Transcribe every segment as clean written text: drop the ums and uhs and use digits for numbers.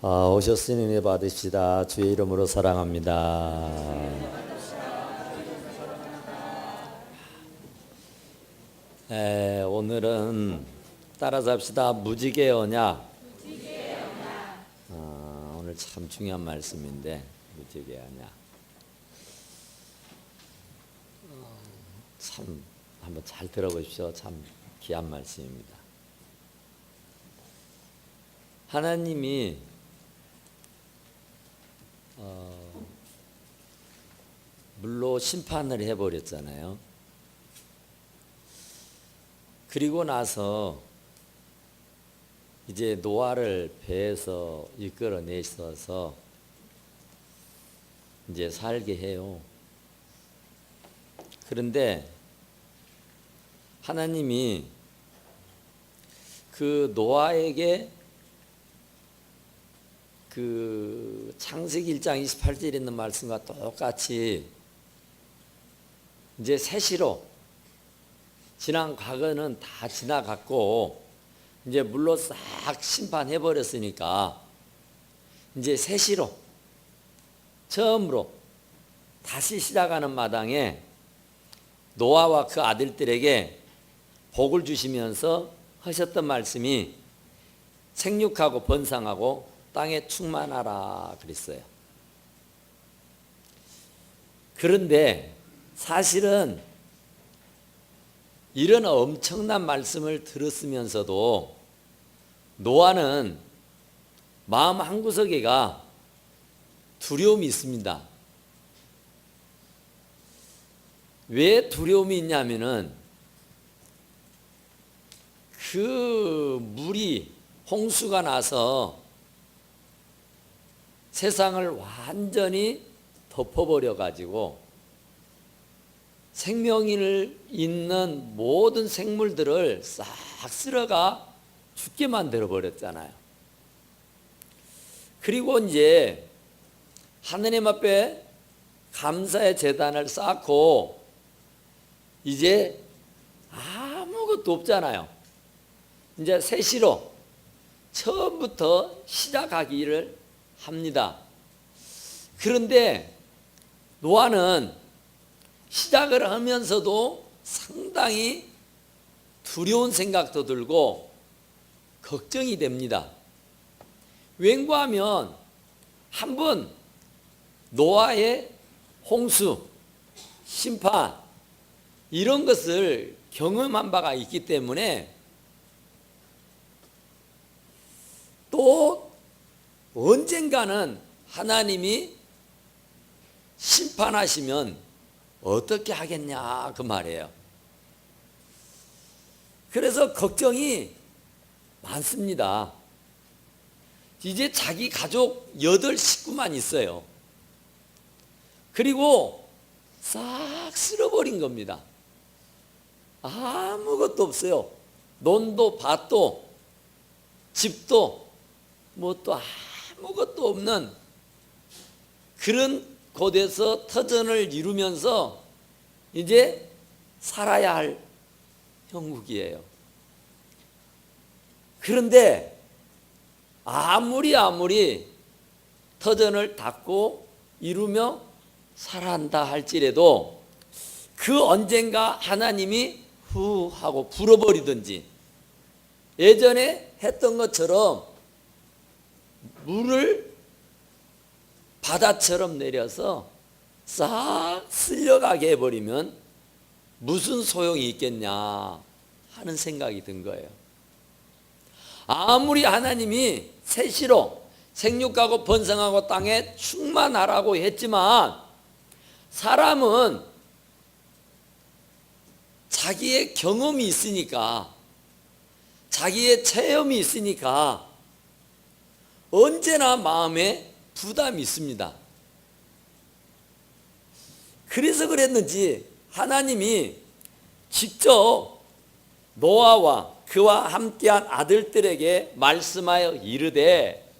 오셨으니 은혜 받으시다. 주의 이름으로 사랑합니다. 오늘은 따라서 합시다. 무지개 언약. 오늘 참 중요한 말씀인데 무지개 언약. 참 한번 잘 들어보십시오. 참 귀한 말씀입니다. 하나님이 물로 심판을 해버렸잖아요. 그리고 나서 이제 노아를 배에서 이끌어내셔서 이제 살게 해요. 그런데 하나님이 그 노아에게 그 창세기 1장 28절에 있는 말씀과 똑같이 이제 세시로 지난 과거는 다 지나갔고 이제 물로 싹 심판해 버렸으니까 이제 세시로 처음으로 다시 시작하는 마당에 노아와 그 아들들에게 복을 주시면서 하셨던 말씀이 생육하고 번성하고 땅에 충만하라 그랬어요. 그런데 사실은 이런 엄청난 말씀을 들었으면서도 노아는 마음 한구석에가 두려움이 있습니다. 왜 두려움이 있냐면은 그 물이 홍수가 나서 세상을 완전히 덮어버려 가지고 생명이 있는 모든 생물들을 싹 쓸어가 죽게 만들어 버렸잖아요. 그리고 이제 하느님 앞에 감사의 제단을 쌓고 이제 아무것도 없잖아요. 이제 새시로 처음부터 시작하기를 합니다. 그런데 노아는 시작을 하면서도 상당히 두려운 생각도 들고 걱정이 됩니다. 왠가 하면 한번 노아의 홍수, 심판 이런 것을 경험한 바가 있기 때문에 또 언젠가는 하나님이 심판하시면 어떻게 하겠냐 그 말이에요. 그래서 걱정이 많습니다. 이제 자기 가족 8식구만 있어요. 그리고 싹 쓸어버린 겁니다. 아무것도 없어요. 논도 밭도 집도 뭐 또 아무것도 없는 그런 곳에서 터전을 이루면서 이제 살아야 할 형국이에요. 그런데 아무리 터전을 닫고 이루며 살아야 한다 할지라도 그 언젠가 하나님이 후 하고 불어버리든지 예전에 했던 것처럼 물을 바다처럼 내려서 싹 쓸려가게 해버리면 무슨 소용이 있겠냐 하는 생각이 든 거예요. 아무리 하나님이 세시로 생육하고 번성하고 땅에 충만하라고 했지만 사람은 자기의 경험이 있으니까 자기의 체험이 있으니까 언제나 마음에 부담이 있습니다. 그래서 그랬는지 하나님이 직접 노아와 그와 함께한 아들들에게 말씀하여 이르되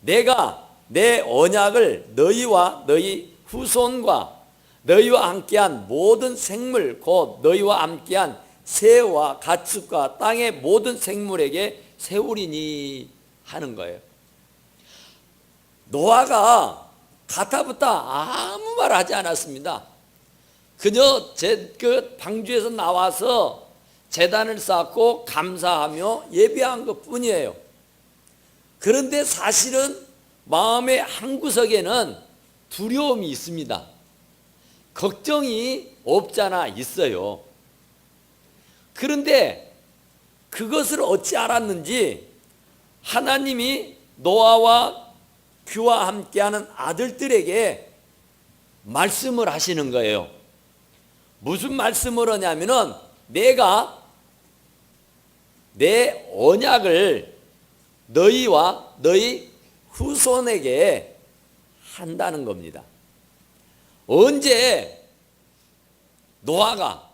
내가 내 언약을 너희와 너희 후손과 너희와 함께한 모든 생물 곧 너희와 함께한 새와 가축과 땅의 모든 생물에게 세우리니 하는 거예요. 노아가 가타부타 아무 말 하지 않았습니다. 그저 그 방주에서 나와서 제단을 쌓고 감사하며 예배한 것뿐이에요. 그런데 사실은 마음의 한구석에는 두려움이 있습니다. 걱정이 없잖아 있어요. 그런데 그것을 어찌 알았는지 하나님이 노아와 그와 함께하는 아들들에게 말씀을 하시는 거예요. 무슨 말씀을 하냐면은 내가 내 언약을 너희와 너희 후손에게 한다는 겁니다. 언제 노아가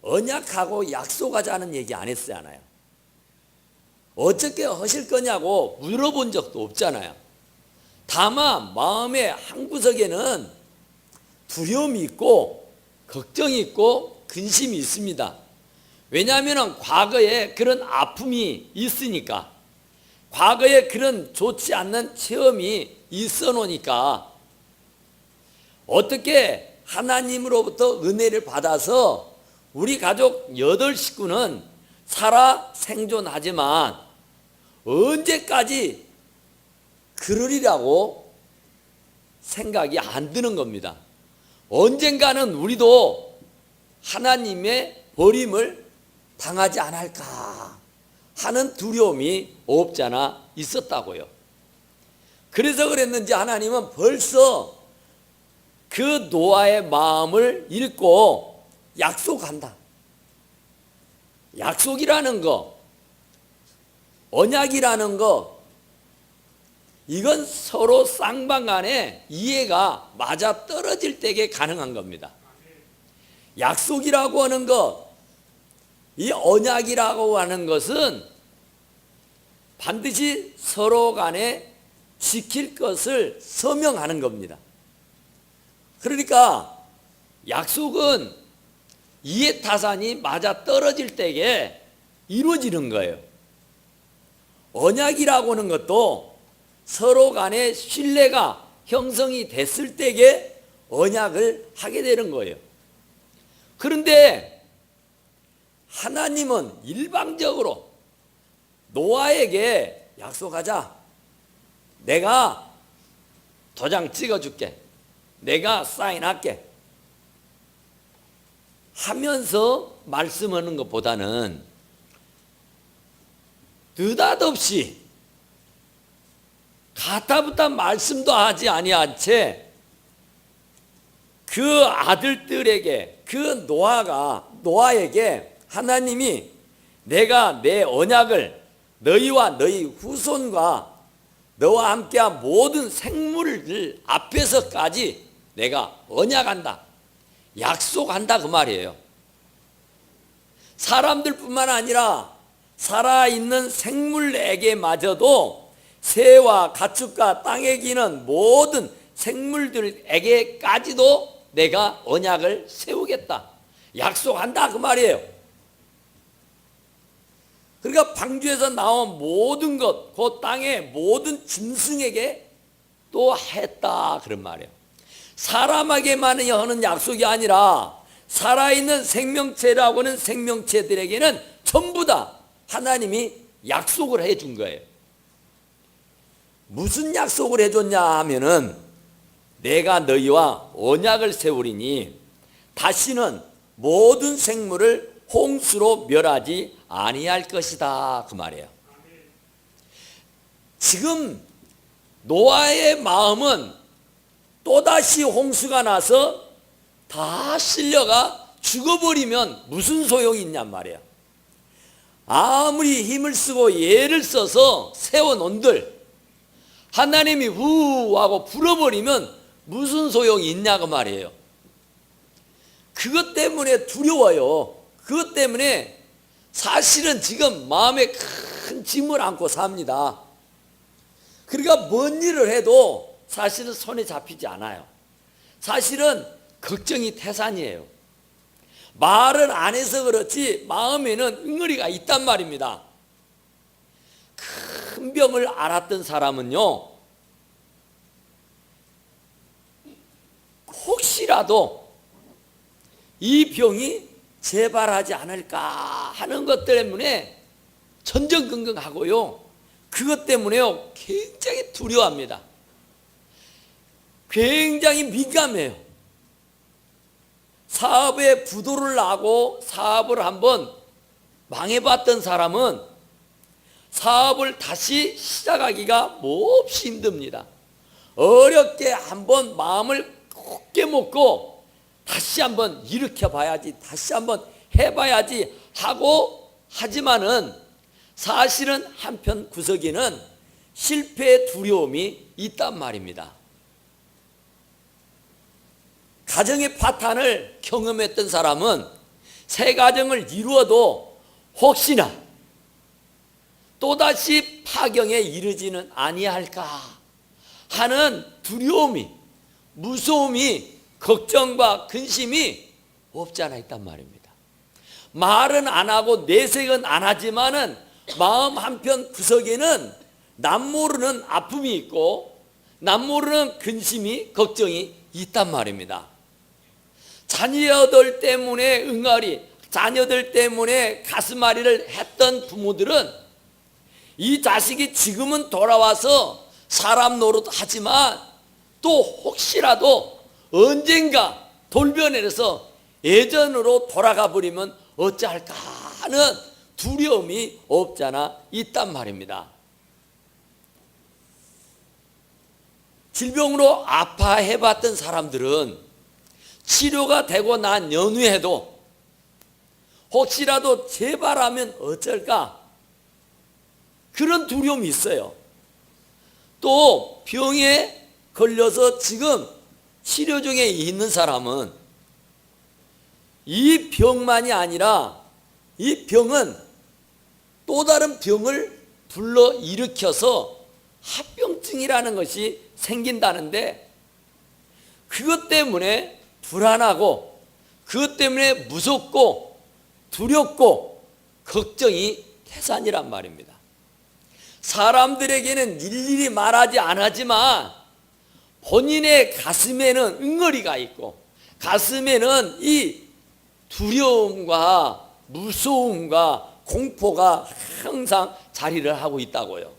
언약하고 약속하자는 얘기 안 했잖아요. 어떻게 하실 거냐고 물어본 적도 없잖아요. 다만 마음의 한구석에는 두려움이 있고 걱정이 있고 근심이 있습니다. 왜냐하면 과거에 그런 아픔이 있으니까, 과거에 그런 좋지 않는 체험이 있어 놓으니까 어떻게 하나님으로부터 은혜를 받아서 우리 가족 8식구는 살아 생존하지만 언제까지 그러리라고 생각이 안 드는 겁니다. 언젠가는 우리도 하나님의 버림을 당하지 않을까 하는 두려움이 없잖아 있었다고요. 그래서 그랬는지 하나님은 벌써 그 노아의 마음을 읽고 약속한다. 약속이라는 거, 언약이라는 거, 이건 서로 쌍방간에 이해가 맞아 떨어질 때에 가능한 겁니다. 약속이라고 하는 것, 이 언약이라고 하는 것은 반드시 서로 간에 지킬 것을 서명하는 겁니다. 그러니까 약속은 이해타산이 맞아 떨어질 때에 이루어지는 거예요. 언약이라고 하는 것도 서로 간에 신뢰가 형성이 됐을 때에 언약을 하게 되는 거예요. 그런데 하나님은 일방적으로 노아에게 약속하자. 내가 도장 찍어줄게. 내가 사인할게. 하면서 말씀하는 것보다는 느닷없이 가타부타 말씀도 하지 아니한 채 그 아들들에게, 그 노아에게 하나님이 내가 내 언약을 너희와 너희 후손과 너와 함께한 모든 생물들 앞에서까지 내가 언약한다, 약속한다 그 말이에요. 사람들뿐만 아니라 살아있는 생물에게마저도 새와 가축과 땅에 기는 모든 생물들에게까지도 내가 언약을 세우겠다, 약속한다 그 말이에요. 그러니까 방주에서 나온 모든 것, 그 땅의 모든 짐승에게 또 했다 그런 말이에요. 사람에게만 하는 약속이 아니라 살아있는 생명체라고 하는 생명체들에게는 전부 다 하나님이 약속을 해준 거예요. 무슨 약속을 해줬냐 하면은 내가 너희와 언약을 세우리니 다시는 모든 생물을 홍수로 멸하지 아니할 것이다 그 말이에요. 지금 노아의 마음은 또다시 홍수가 나서 다 실려가 죽어버리면 무슨 소용이 있냔 말이에요. 아무리 힘을 쓰고 예를 써서 세워놓은들 하나님이 후 하고 불어버리면 무슨 소용이 있냐고 말이에요. 그것 때문에 두려워요. 그것 때문에 사실은 지금 마음에 큰 짐을 안고 삽니다. 그러니까 뭔 일을 해도 사실은 손에 잡히지 않아요. 사실은 걱정이 태산이에요. 말을 안 해서 그렇지 마음에는 응어리가 있단 말입니다. 큰 병을 앓았던 사람은요, 혹시라도 이 병이 재발하지 않을까 하는 것 때문에 전전긍긍하고요. 그것 때문에요, 굉장히 두려워합니다. 굉장히 민감해요. 사업에 부도를 나고 사업을 한번 망해봤던 사람은 사업을 다시 시작하기가 몹시 힘듭니다. 어렵게 한번 마음을 굳게 먹고 다시 한번 일으켜봐야지, 다시 한번 해봐야지 하고 하지만은 사실은 한편 구석에는 실패의 두려움이 있단 말입니다. 가정의 파탄을 경험했던 사람은 새 가정을 이루어도 혹시나 또다시 파경에 이르지는 아니할까 하는 두려움이, 무서움이, 걱정과 근심이 없지 않아 있단 말입니다. 말은 안 하고 내색은 안 하지만은 마음 한편 구석에는 남모르는 아픔이 있고 남모르는 근심이, 걱정이 있단 말입니다. 자녀들 때문에 응아리, 자녀들 때문에 가슴앓이를 했던 부모들은 이 자식이 지금은 돌아와서 사람 노릇하지만 또 혹시라도 언젠가 돌변해서 예전으로 돌아가 버리면 어찌할까 하는 두려움이 없잖아 있단 말입니다. 질병으로 아파해봤던 사람들은 치료가 되고 난 연후에도 혹시라도 재발하면 어쩔까 그런 두려움이 있어요. 또 병에 걸려서 지금 치료 중에 있는 사람은 이 병만이 아니라 이 병은 또 다른 병을 불러일으켜서 합병증이라는 것이 생긴다는데 그것 때문에 불안하고 그것 때문에 무섭고 두렵고 걱정이 태산이란 말입니다. 사람들에게는 일일이 말하지 않았지만 본인의 가슴에는 응어리가 있고 가슴에는 이 두려움과 무서움과 공포가 항상 자리를 하고 있다고요.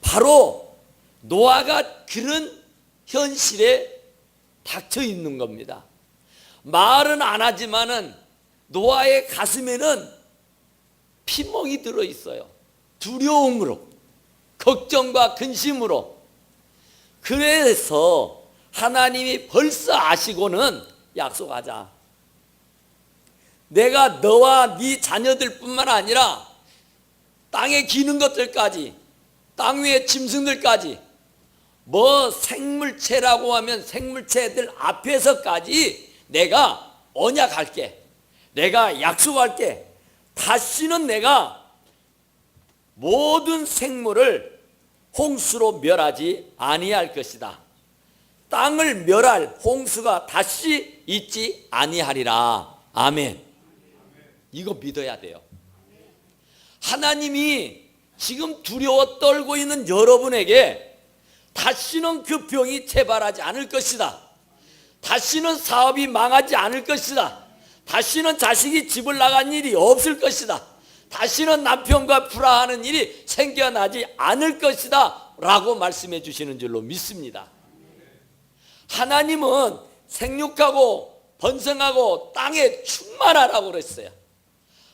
바로 노아가 그런 현실에 닥쳐 있는 겁니다. 말은 안 하지만은 노아의 가슴에는 피멍이 들어 있어요. 두려움으로, 걱정과 근심으로. 그래서 하나님이 벌써 아시고는 약속하자. 내가 너와 네 자녀들 뿐만 아니라 땅에 기는 것들까지, 땅 위의 짐승들까지, 뭐 생물체라고 하면 생물체들 앞에서까지 내가 언약할게. 내가 약속할게. 다시는 내가 모든 생물을 홍수로 멸하지 아니할 것이다. 땅을 멸할 홍수가 다시 있지 아니하리라. 아멘. 이거 믿어야 돼요. 하나님이 지금 두려워 떨고 있는 여러분에게 다시는 그 병이 재발하지 않을 것이다. 다시는 사업이 망하지 않을 것이다. 다시는 자식이 집을 나간 일이 없을 것이다. 다시는 남편과 불화하는 일이 생겨나지 않을 것이다 라고 말씀해 주시는 줄로 믿습니다. 하나님은 생육하고 번성하고 땅에 충만하라고 그랬어요.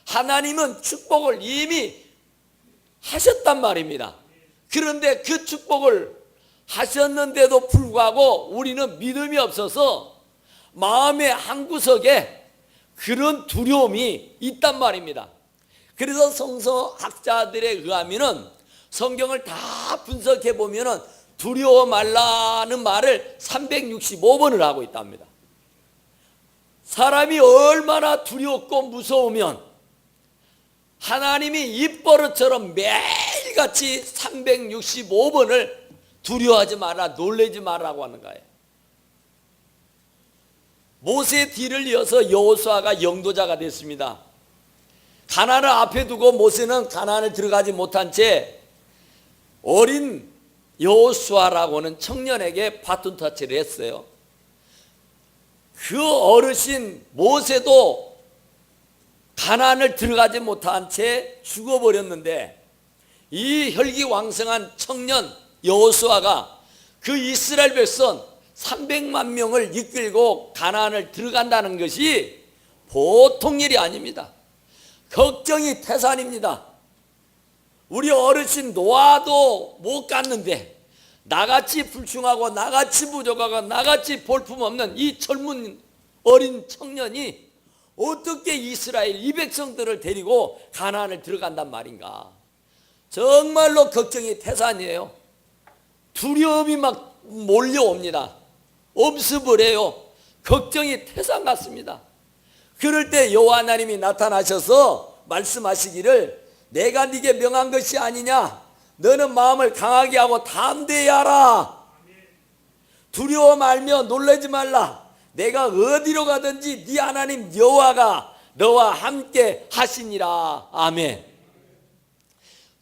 하나님은 축복을 이미 하셨단 말입니다. 그런데 그 축복을 하셨는데도 불구하고 우리는 믿음이 없어서 마음의 한구석에 그런 두려움이 있단 말입니다. 그래서 성서학자들에 의하면은 성경을 다 분석해 보면은 두려워 말라는 말을 365번을 하고 있답니다. 사람이 얼마나 두렵고 무서우면 하나님이 입버릇처럼 매일같이 365번을 두려워하지 마라, 놀라지 마라고 하는 거예요. 모세의 뒤를 이어서 여호수아가 영도자가 됐습니다. 가나안을 앞에 두고 모세는 가나안을 들어가지 못한 채 어린 여호수아라고 하는 청년에게 바톤 터치를 했어요. 그 어르신 모세도 가나안을 들어가지 못한 채 죽어버렸는데 이 혈기왕성한 청년 여호수아가 그 이스라엘 백성 300만 명을 이끌고 가나안을 들어간다는 것이 보통 일이 아닙니다. 걱정이 태산입니다. 우리 어르신 노아도 못 갔는데 나같이 불충하고 나같이 부족하고 나같이 볼품없는 이 젊은 어린 청년이 어떻게 이스라엘 이 백성들을 데리고 가나안을 들어간단 말인가. 정말로 걱정이 태산이에요. 두려움이 막 몰려옵니다. 엄습을 해요. 걱정이 태산 같습니다. 그럴 때 여호와 하나님이 나타나셔서 말씀하시기를 내가 네게 명한 것이 아니냐. 너는 마음을 강하게 하고 담대히 하라. 두려워 말며 놀라지 말라. 내가 어디로 가든지 네 하나님 여호와가 너와 함께 하시니라. 아멘.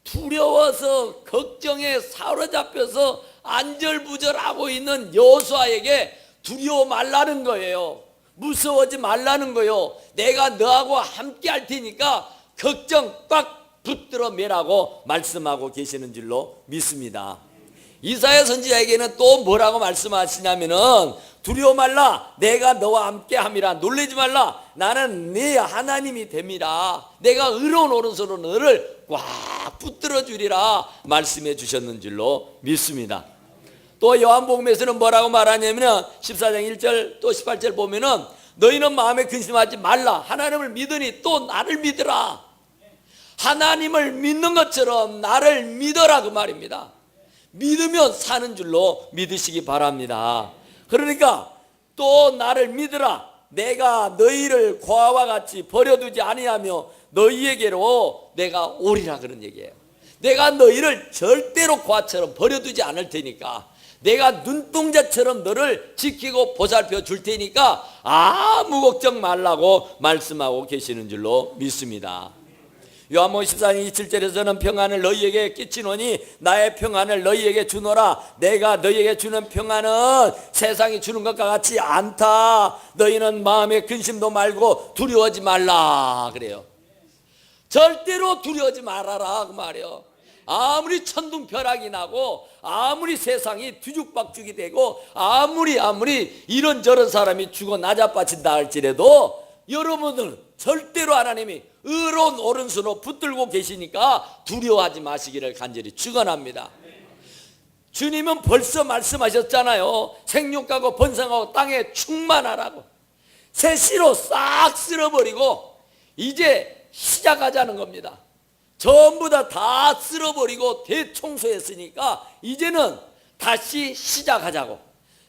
두려워서 걱정에 사로잡혀서 안절부절하고 있는 여호수아에게 두려워 말라는 거예요. 무서워하지 말라는 거예요. 내가 너하고 함께 할 테니까 걱정 꽉 붙들어 매라고 말씀하고 계시는 줄로 믿습니다. 이사야 선지자에게는 또 뭐라고 말씀하시냐면은 두려워 말라. 내가 너와 함께 함이라. 놀라지 말라. 나는 네 하나님이 됨이라. 내가 의로운 오른손으로 너를 꽉 붙들어 주리라 말씀해 주셨는 줄로 믿습니다. 또 요한복음에서는 뭐라고 말하냐면 14장 1절 또 18절 보면은 너희는 마음에 근심하지 말라. 하나님을 믿으니 또 나를 믿으라. 하나님을 믿는 것처럼 나를 믿어라 그 말입니다. 믿으면 사는 줄로 믿으시기 바랍니다. 그러니까 또 나를 믿으라. 내가 너희를 고아와 같이 버려두지 아니하며 너희에게로 내가 오리라 그런 얘기예요. 내가 너희를 절대로 고아처럼 버려두지 않을 테니까 내가 눈동자처럼 너를 지키고 보살펴 줄 테니까 아무 걱정 말라고 말씀하고 계시는 줄로 믿습니다. 요한복음 14장 27절에서는 평안을 너희에게 끼치노니 나의 평안을 너희에게 주노라. 내가 너희에게 주는 평안은 세상이 주는 것과 같지 않다. 너희는 마음에 근심도 말고 두려워하지 말라 그래요. 절대로 두려워하지 말아라 그 말이에요. 아무리 천둥벼락이 나고 아무리 세상이 뒤죽박죽이 되고 아무리 이런저런 사람이 죽어 나자빠진다 할지라도 여러분들은 절대로 하나님이 의로운 오른손으로 붙들고 계시니까 두려워하지 마시기를 간절히 축원합니다. 주님은 벌써 말씀하셨잖아요. 생육하고 번성하고 땅에 충만하라고. 새 씨로 싹 쓸어버리고 이제 시작하자는 겁니다. 전부 다 쓸어버리고 대청소했으니까 이제는 다시 시작하자고.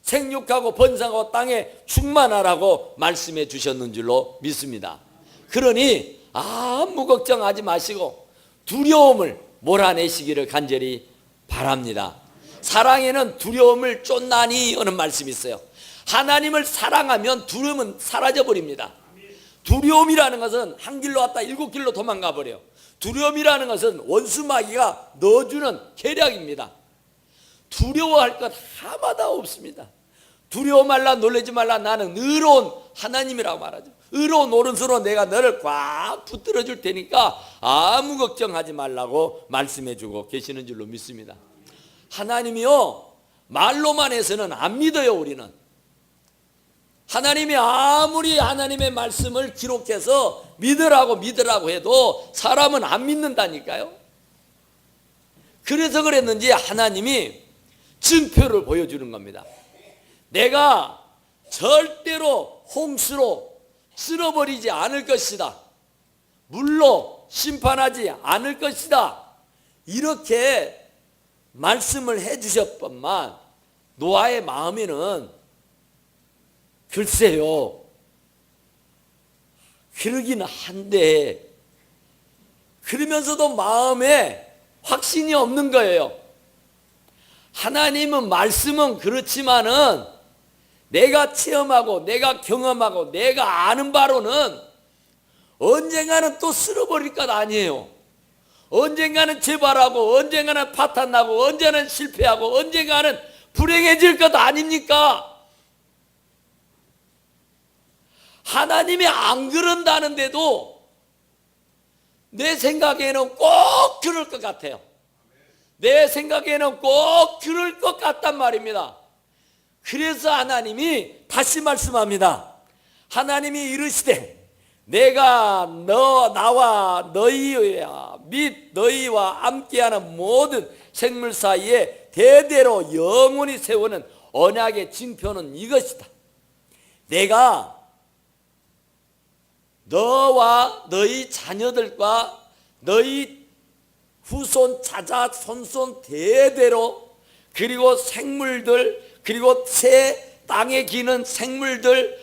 생육하고 번성하고 땅에 충만하라고 말씀해 주셨는 줄로 믿습니다. 그러니 아무 걱정하지 마시고 두려움을 몰아내시기를 간절히 바랍니다. 사랑에는 두려움을 쫓나니 하는 말씀이 있어요. 하나님을 사랑하면 두려움은 사라져버립니다. 두려움이라는 것은 한 길로 왔다 7길로 도망가 버려요. 두려움이라는 것은 원수마귀가 넣어주는 계략입니다. 두려워할 것 하나도 없습니다. 두려워 말라 놀라지 말라. 나는 의로운 하나님이라고 말하죠. 의로운 오른손으로 내가 너를 꽉 붙들어 줄 테니까 아무 걱정하지 말라고 말씀해 주고 계시는 줄로 믿습니다. 하나님이요 말로만 해서는 안 믿어요. 우리는 하나님이 아무리 하나님의 말씀을 기록해서 믿으라고 해도 사람은 안 믿는다니까요. 그래서 그랬는지 하나님이 증표를 보여주는 겁니다. 내가 절대로 홍수로 쓸어버리지 않을 것이다. 물로 심판하지 않을 것이다. 이렇게 말씀을 해주셨건만 노아의 마음에는 글쎄요 그러긴 한데 그러면서도 마음에 확신이 없는 거예요. 하나님은 말씀은 그렇지만은 내가 체험하고 내가 경험하고 내가 아는 바로는 언젠가는 또 쓸어버릴 것 아니에요. 언젠가는 재발하고 언젠가는 파탄나고 언젠가는 실패하고 언젠가는 불행해질 것 아닙니까? 하나님이 안 그런다는데도 내 생각에는 꼭 그럴 것 같아요. 내 생각에는 꼭 그럴 것 같단 말입니다. 그래서 하나님이 다시 말씀합니다. 하나님이 이르시되 내가 나와 너희와 및 너희와 함께하는 모든 생물 사이에 대대로 영원히 세우는 언약의 징표는 이것이다. 내가 너와 너희 자녀들과 너희 후손 자자 손손 대대로 그리고 생물들 그리고 새 땅에 기는 생물들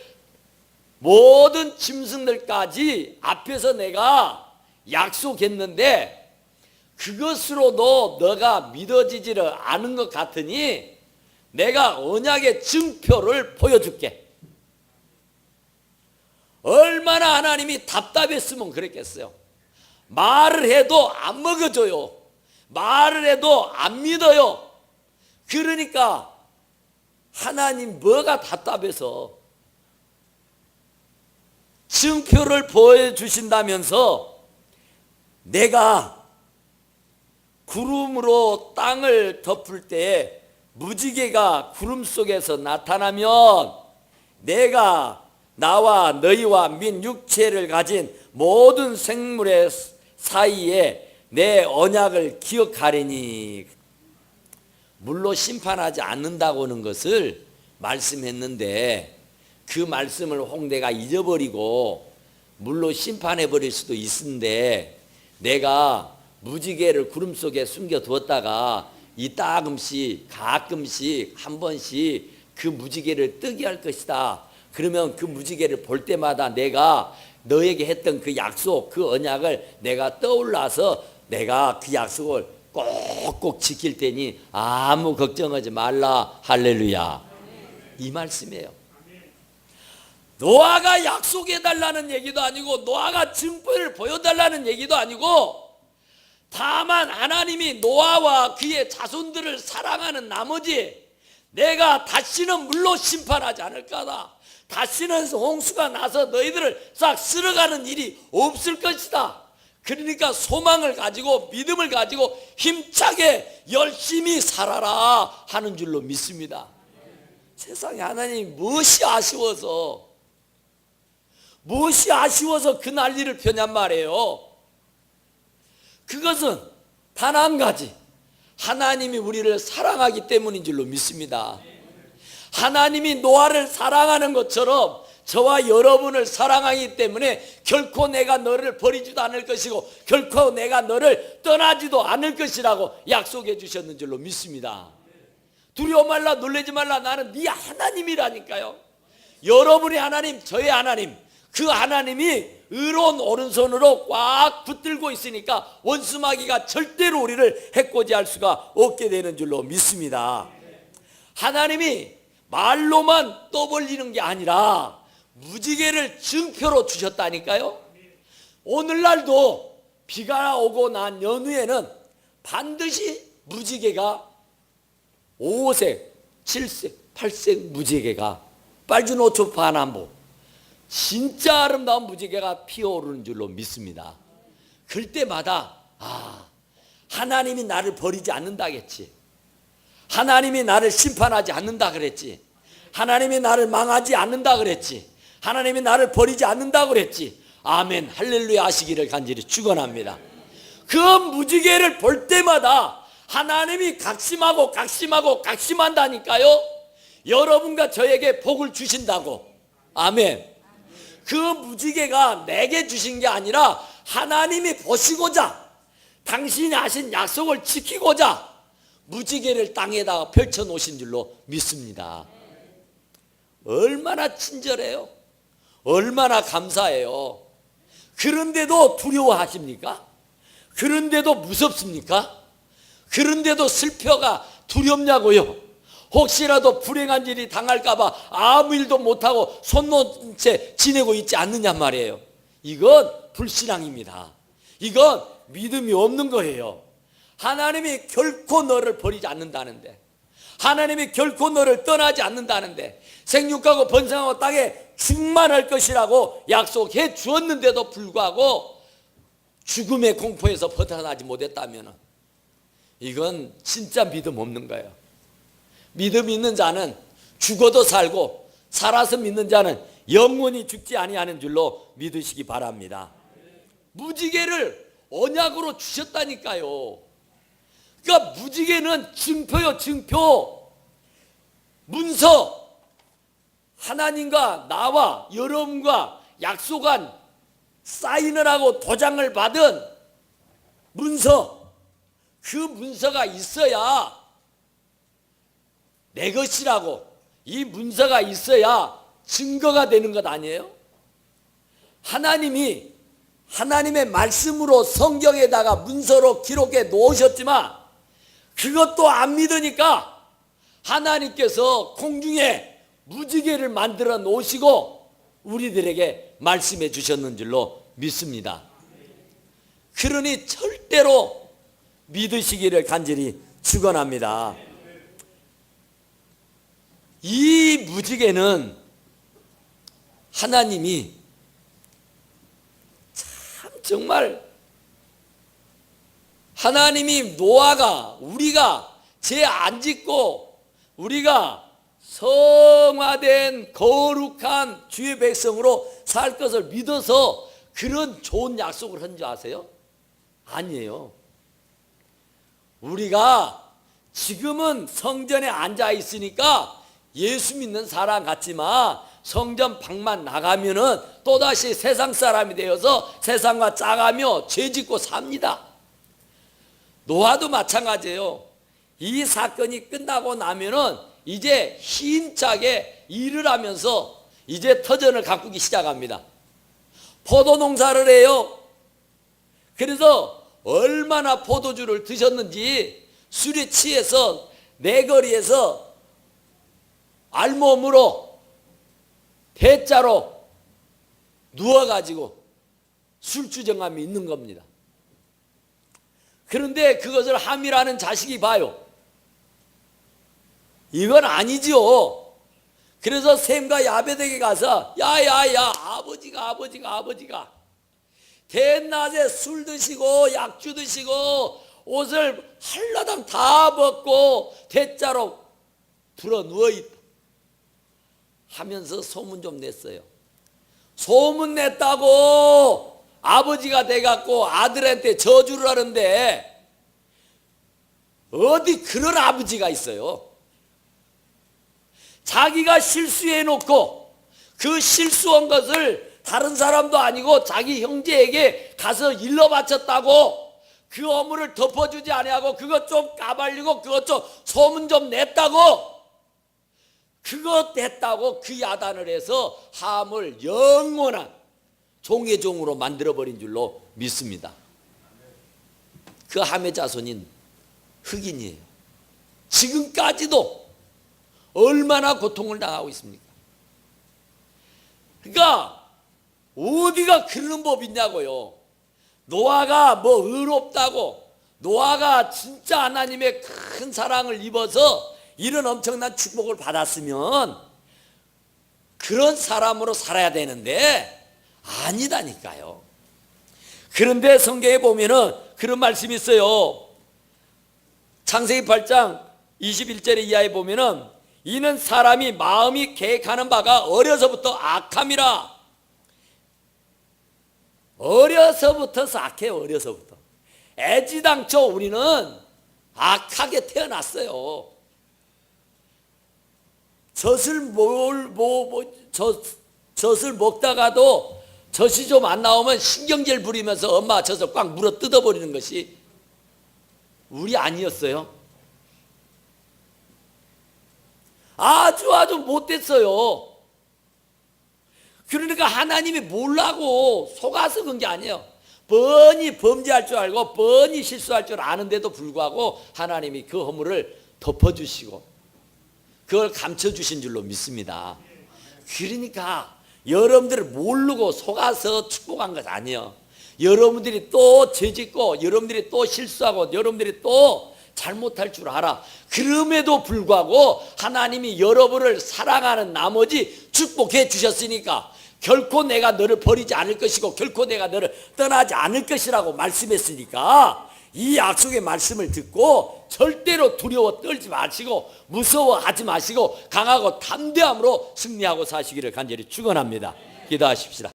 모든 짐승들까지 앞에서 내가 약속했는데 그것으로도 너가 믿어지지를 않은 것 같으니 내가 언약의 증표를 보여줄게. 얼마나 하나님이 답답했으면 그랬겠어요. 말을 해도 안 먹어줘요. 말을 해도 안 믿어요. 그러니까 하나님 뭐가 답답해서 증표를 보여주신다면서 내가 구름으로 땅을 덮을 때 무지개가 구름 속에서 나타나면 내가 나와 너희와 민 육체를 가진 모든 생물의 사이에 내 언약을 기억하리니 물로 심판하지 않는다고는 것을 말씀했는데 그 말씀을 혹 내가 잊어버리고 물로 심판해 버릴 수도 있는데 내가 무지개를 구름 속에 숨겨두었다가 이따금씩 가끔씩 한 번씩 그 무지개를 뜨게 할 것이다. 그러면 그 무지개를 볼 때마다 내가 너에게 했던 그 약속 그 언약을 내가 떠올라서 내가 그 약속을 꼭꼭 지킬 테니 아무 걱정하지 말라. 할렐루야. 이 말씀이에요. 노아가 약속해달라는 얘기도 아니고 노아가 증표를 보여달라는 얘기도 아니고 다만 하나님이 노아와 그의 자손들을 사랑하는 나머지 내가 다시는 물로 심판하지 않을 거다. 다시는 홍수가 나서 너희들을 싹 쓸어가는 일이 없을 것이다. 그러니까 소망을 가지고 믿음을 가지고 힘차게 열심히 살아라 하는 줄로 믿습니다. 세상에 하나님이 무엇이 아쉬워서 그 난리를 펴냔 말이에요. 그것은 단 한 가지, 하나님이 우리를 사랑하기 때문인 줄로 믿습니다. 하나님이 노아를 사랑하는 것처럼 저와 여러분을 사랑하기 때문에 결코 내가 너를 버리지도 않을 것이고 결코 내가 너를 떠나지도 않을 것이라고 약속해 주셨는 줄로 믿습니다. 두려워 말라, 놀라지 말라. 나는 네 하나님이라니까요. 여러분의 하나님, 저의 하나님, 그 하나님이 의로운 오른손으로 꽉 붙들고 있으니까 원수마귀가 절대로 우리를 해코지 할 수가 없게 되는 줄로 믿습니다. 하나님이 말로만 떠벌리는 게 아니라 무지개를 증표로 주셨다니까요. 오늘날도 비가 오고 난 연후에는 반드시 무지개가 5색, 7색, 8색 무지개가 빨주 노초 파남보 진짜 아름다운 무지개가 피어오르는 줄로 믿습니다. 그럴 때마다 하나님이 나를 버리지 않는다겠지. 하나님이 나를 심판하지 않는다 그랬지. 하나님이 나를 망하지 않는다 그랬지. 하나님이 나를 버리지 않는다 그랬지. 아멘 할렐루야 하시기를 간절히 축원합니다. 그 무지개를 볼 때마다 하나님이 각심한다니까요. 여러분과 저에게 복을 주신다고. 아멘. 그 무지개가 내게 주신 게 아니라 하나님이 보시고자 당신이 하신 약속을 지키고자 무지개를 땅에다가 펼쳐 놓으신 줄로 믿습니다. 얼마나 친절해요. 얼마나 감사해요. 그런데도 두려워하십니까? 그런데도 무섭습니까? 그런데도 슬퍼가 두렵냐고요? 혹시라도 불행한 일이 당할까봐 아무 일도 못하고 손 놓은 채 지내고 있지 않느냐 말이에요. 이건 불신앙입니다. 이건 믿음이 없는 거예요. 하나님이 결코 너를 버리지 않는다는데, 하나님이 결코 너를 떠나지 않는다는데, 생육하고 번성하고 땅에 충만할 것이라고 약속해 주었는데도 불구하고 죽음의 공포에서 벗어나지 못했다면 이건 진짜 믿음 없는 거예요. 믿음 있는 자는 죽어도 살고 살아서 믿는 자는 영원히 죽지 아니하는 줄로 믿으시기 바랍니다. 무지개를 언약으로 주셨다니까요. 그러니까 무지개는 증표요, 증표. 문서. 하나님과 나와 여러분과 약속한 사인을 하고 도장을 받은 문서. 그 문서가 있어야 내 것이라고, 이 문서가 있어야 증거가 되는 것 아니에요? 하나님이 하나님의 말씀으로 성경에다가 문서로 기록해 놓으셨지만 그것도 안 믿으니까 하나님께서 공중에 무지개를 만들어 놓으시고 우리들에게 말씀해 주셨는 줄로 믿습니다. 그러니 절대로 믿으시기를 간절히 축원합니다. 이 무지개는 하나님이 참 정말 하나님이 노아가 우리가 죄 안 짓고 우리가 성화된 거룩한 주의 백성으로 살 것을 믿어서 그런 좋은 약속을 한 줄 아세요? 아니에요. 우리가 지금은 성전에 앉아 있으니까 예수 믿는 사람 같지만 성전 밖만 나가면은 또다시 세상 사람이 되어서 세상과 짜가며 죄짓고 삽니다. 노아도 마찬가지예요. 이 사건이 끝나고 나면은 이제 힘차게 일을 하면서 이제 터전을 가꾸기 시작합니다. 포도 농사를 해요. 그래서 얼마나 포도주를 드셨는지 술에 취해서 내거리에서 알몸으로 대자로 누워가지고 술주정함이 있는 겁니다. 그런데 그것을 함이라는 자식이 봐요. 이건 아니죠. 그래서 셈과 야벳에게 가서 야야야 아버지가 대낮에 술 드시고 약주 드시고 옷을 한라당 다 벗고 대자로 불어 누워있다 하면서 소문 좀 냈어요. 소문 냈다고 아버지가 돼갖고 아들한테 저주를 하는데 어디 그런 아버지가 있어요. 자기가 실수해놓고 그 실수한 것을 다른 사람도 아니고 자기 형제에게 가서 일러 바쳤다고 그 어물을 덮어주지 아니하고 그것 좀 까발리고 그것 좀 소문 좀 냈다고 그것 냈다고 그 야단을 해서 함을 영원한 종의 종으로 만들어버린 줄로 믿습니다. 그 함의 자손인 흑인이에요. 지금까지도 얼마나 고통을 당하고 있습니까? 그러니까 어디가 그런 법이 있냐고요. 노아가 뭐 의롭다고 노아가 진짜 하나님의 큰 사랑을 입어서 이런 엄청난 축복을 받았으면 그런 사람으로 살아야 되는데 아니다니까요. 그런데 성경에 보면은 그런 말씀이 있어요. 창세기 8장 21절의 이하에 보면은 이는 사람이 마음이 계획하는 바가 어려서부터 악함이라. 어려서부터 악해요. 어려서부터 애지당초 우리는 악하게 태어났어요. 젖을 먹다가도 젖이 좀 안 나오면 신경질 부리면서 엄마 젖을 꽉 물어 뜯어버리는 것이 우리 아니었어요? 아주 못됐어요. 그러니까 하나님이 몰라고 속아서 그런 게 아니에요. 뻔히 범죄할 줄 알고 뻔히 실수할 줄 아는데도 불구하고 하나님이 그 허물을 덮어주시고 그걸 감춰주신 줄로 믿습니다. 그러니까 여러분들을 모르고 속아서 축복한 것 아니에요. 여러분들이 또 죄짓고 여러분들이 또 실수하고 여러분들이 또 잘못할 줄 알아. 그럼에도 불구하고 하나님이 여러분을 사랑하는 나머지 축복해 주셨으니까 결코 내가 너를 버리지 않을 것이고 결코 내가 너를 떠나지 않을 것이라고 말씀했으니까 이 약속의 말씀을 듣고 절대로 두려워 떨지 마시고 무서워하지 마시고 강하고 담대함으로 승리하고 사시기를 간절히 축원합니다. 기도하십시다.